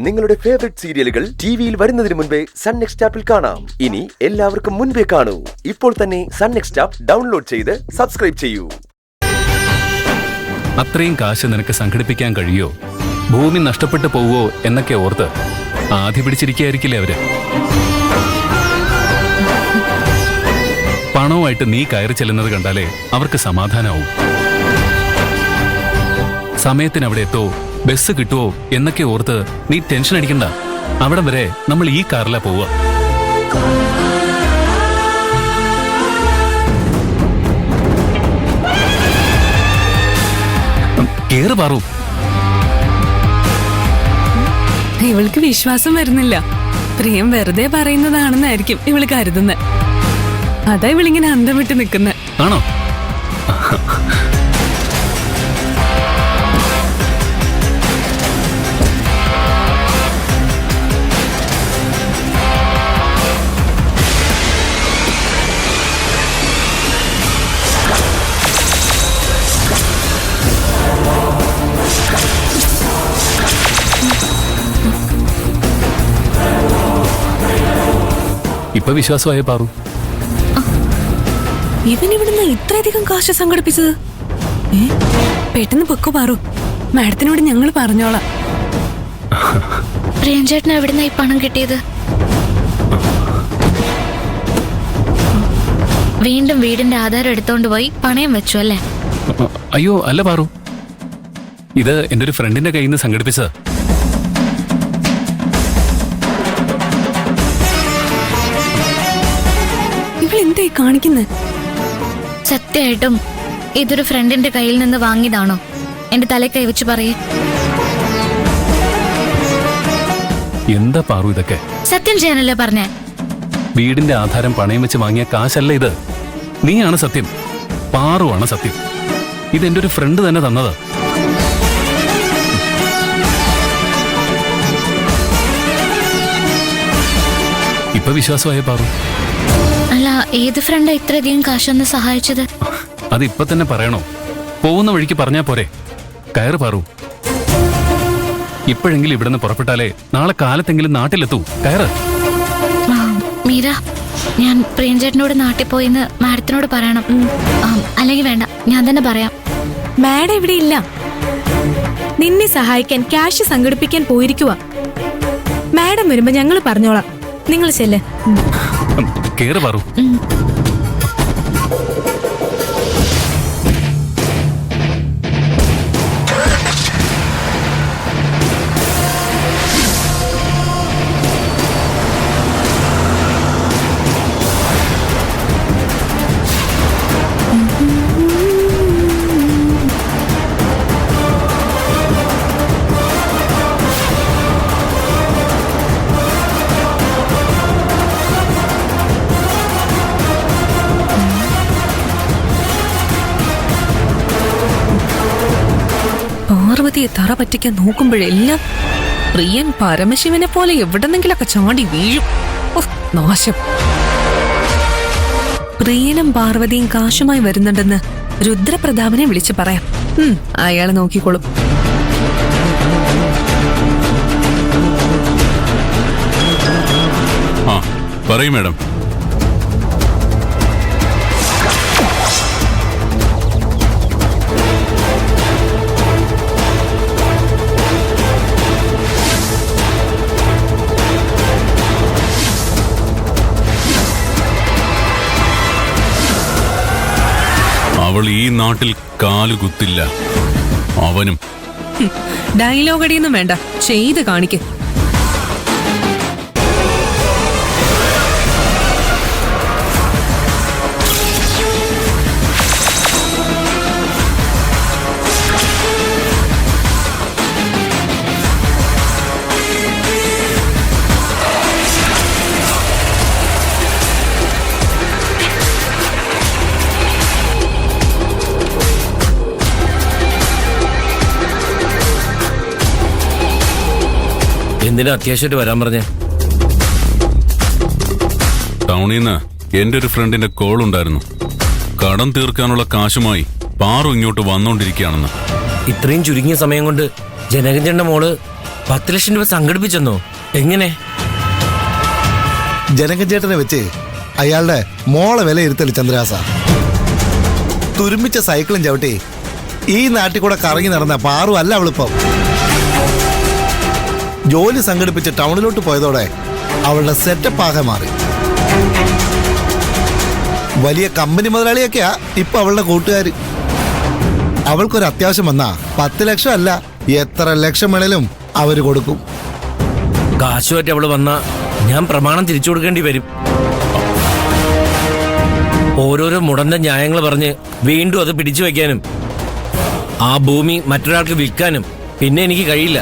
നിങ്ങളുടെ ഫേവറേറ്റ് സീരിയലുകൾ ടിവിയിൽ വരുന്നതിന് മുൻപേ സൺ നെക്സ്റ്റ് ആപ്പിൽ കാണാം. ഇനി എല്ലാവർക്കും മുൻപേ കാണൂ. ഇപ്പോൾ തന്നെ സൺ നെക്സ്റ്റ് ആപ്പ് ഡൗൺലോഡ് ചെയ്ത് സബ്സ്ക്രൈബ് ചെയ്യൂ. അത്രയും കാശ് നിനക്ക് സംഘടിപ്പിക്കാൻ കഴിയോ? ഭൂമി നഷ്ടപ്പെട്ടു പോവോ എന്നൊക്കെ ഓർത്ത് ആദ്യ പിടിച്ചിരിക്കുകയായിരിക്കില്ലേ അവര്. പണവുമായിട്ട് നീ കയറി ചെല്ലുന്നത് കണ്ടാലേ അവർക്ക് സമാധാനാവും. സമയത്തിന് അവിടെ എത്തോ, ബസ് കിട്ടുവോ എന്നൊക്കെ ഓർത്ത് നീ ടെൻഷൻ അടിക്കണ്ട. അവിടെ വരെ നമ്മൾ ഈ കാറിലാ പോവുക. കേറ് പാറു. ഇവൾക്ക് വിശ്വാസം വരുന്നില്ല. പ്രിയം വെറുതെ പറയുന്നതാണെന്നായിരിക്കും ഇവള് കരുതുന്നത്. അതാ ഇവളിങ്ങനെ അന്തം വിട്ട് നിൽക്കുന്നത്. ആണോ? ഇപ്പൊ വിശ്വാസമായ പാറു. ഇവനിവിടുന്ന് ഇത്രയധികം കാശ് സംഘടിപ്പിച്ചത്? പെട്ടെന്ന് പൊക്കോ പാറു, മാഡത്തിനോട് ഞങ്ങൾ പറഞ്ഞോളാം. പ്രിയൻചേട്ടന് എവിടുന്ന ഈ പണം കിട്ടിയത്? വീണ്ടും വീടിന്റെ ആധാരം എടുത്തോണ്ട് പോയി പണയം വെച്ചു അല്ലേ? അയ്യോ അല്ല പാറു, ഇത് എന്റെ ഒരു ഫ്രണ്ടിന്റെ കയ്യിൽ നിന്ന് സംഘടിപ്പിച്ചത്. ഇവളെന്തായി കാണിക്കുന്നത്? സത്യമായിട്ടും ഇതൊരു ഫ്രണ്ടിന്റെ കയ്യിൽ നിന്ന് വാങ്ങിയതാണോ? എന്റെ തല കൈവച്ച് പറയേ. എന്താ പാറു ഇതൊക്കെ? സത്യം ചെയ്യാനല്ലേ പറഞ്ഞേ? വീടിന്റെ ആധാരം പണയം വെച്ച് വാങ്ങിയ കാശല്ല ഇത്. നീയാണ് സത്യം, പാറുവാണ് സത്യം. ഇതെന്റെ ഒരു ഫ്രണ്ട് തന്നെ തന്നത്. ഇപ്പൊ വിശ്വാസമായ പാറു? അല്ല, ഏത് ഫ്രണ്ടാ ഇത്രയധികം കാശൊന്ന് സഹായിച്ചത്? അതിപ്പൊ തന്നെ പറയണോ? പോകുന്ന വഴിക്ക് പറഞ്ഞാ പോരെ? കയറ് പാറു. ഇപ്പോഴെങ്കിലും ഇവിടുന്ന് പുറപ്പെട്ടാലേ നാളെ കാലത്തെങ്കിലും നാട്ടിലെത്തൂ. കയറ്. മീര, ഞാൻ പ്രിയൻചേട്ടനോട് നാട്ടിൽ പോയിന്ന് മാഡത്തിനോട് പറയണം. അല്ലെങ്കിൽ വേണ്ട, ഞാൻ തന്നെ പറയാം. മാഡം ഇവിടെ ഇല്ല. നിന്നെ സഹായിക്കാൻ ക്യാഷ് സംഘടിപ്പിക്കാൻ പോയിരിക്കുക. മാഡം വരുമ്പോ ഞങ്ങൾ പറഞ്ഞോളാം. നിങ്ങൾ ചെല്ല്. കേറ് പാറു. പാർവതിയെ തറ പറ്റിക്കാൻ നോക്കുമ്പോഴെല്ലാം പ്രിയൻ പരമശിവനെ പോലെ എവിടെന്നെങ്കിലൊക്കെ ചാടി വീഴും. നാശം. പ്രിയനും പാർവതിയും കാശുമായി വരുന്നുണ്ടെന്ന് രുദ്രപ്രതാപനെ വിളിച്ചു പറയാം. അയാള് നോക്കിക്കോളും. പറയൂ മാഡം. അവൾ ഈ നാട്ടിൽ കാലുകുത്തില്ല. അവനും. ഡയലോഗടിയൊന്നും വേണ്ട, ചെയ്ത് കാണിക്ക്. എന്തിനാ അത്യാവശ്യമായിട്ട് വരാൻ പറഞ്ഞേ? ടൗണിൽ നിന്ന് എന്റെ ഒരു ഫ്രണ്ടിന്റെ കോൾ ഉണ്ടായിരുന്നു. കടം തീർക്കാനുള്ള കാശുമായി പാറു ഇങ്ങോട്ട് വന്നോണ്ടിരിക്കുകയാണെന്ന്. ഇത്രയും ചുരുങ്ങിയ സമയം കൊണ്ട് ജനകഞ്ചന്റെ മോള് 10 ലക്ഷം രൂപ സംഘടിപ്പിച്ചെന്നോ? എങ്ങനെ? ജനകചേട്ടനെ വെച്ച് അയാളുടെ മോളെ വിലയിരുത്തല് ചന്ദ്രഹാസ. തുരുമ്പിച്ച സൈക്കിളും ചവിട്ടി ഈ നാട്ടിൽ കൂടെ കറങ്ങി നടന്ന പാറു അല്ല അവളിപ്പം. ജോലി സംഘടിപ്പിച്ച് ടൗണിലോട്ട് പോയതോടെ അവളുടെ സെറ്റപ്പ് ആകെ മാറി. വലിയ കമ്പനി മുതലാളിയൊക്കെയാ ഇപ്പൊ അവളുടെ കൂട്ടുകാര്. അവൾക്കൊരു അത്യാവശ്യം വന്നാ 10 ലക്ഷം അല്ല, എത്ര ലക്ഷം വേണേലും അവര് കൊടുക്കും. കാശുമായിട്ട് അവള് വന്നാ ഞാൻ പ്രമാണം തിരിച്ചു കൊടുക്കേണ്ടി വരും. ഓരോരോ മുടന്ത ന്യായങ്ങൾ പറഞ്ഞ് വീണ്ടും അത് പിടിച്ചു വയ്ക്കാനും ആ ഭൂമി മറ്റൊരാൾക്ക് വിൽക്കാനും പിന്നെ എനിക്ക് കഴിയില്ല.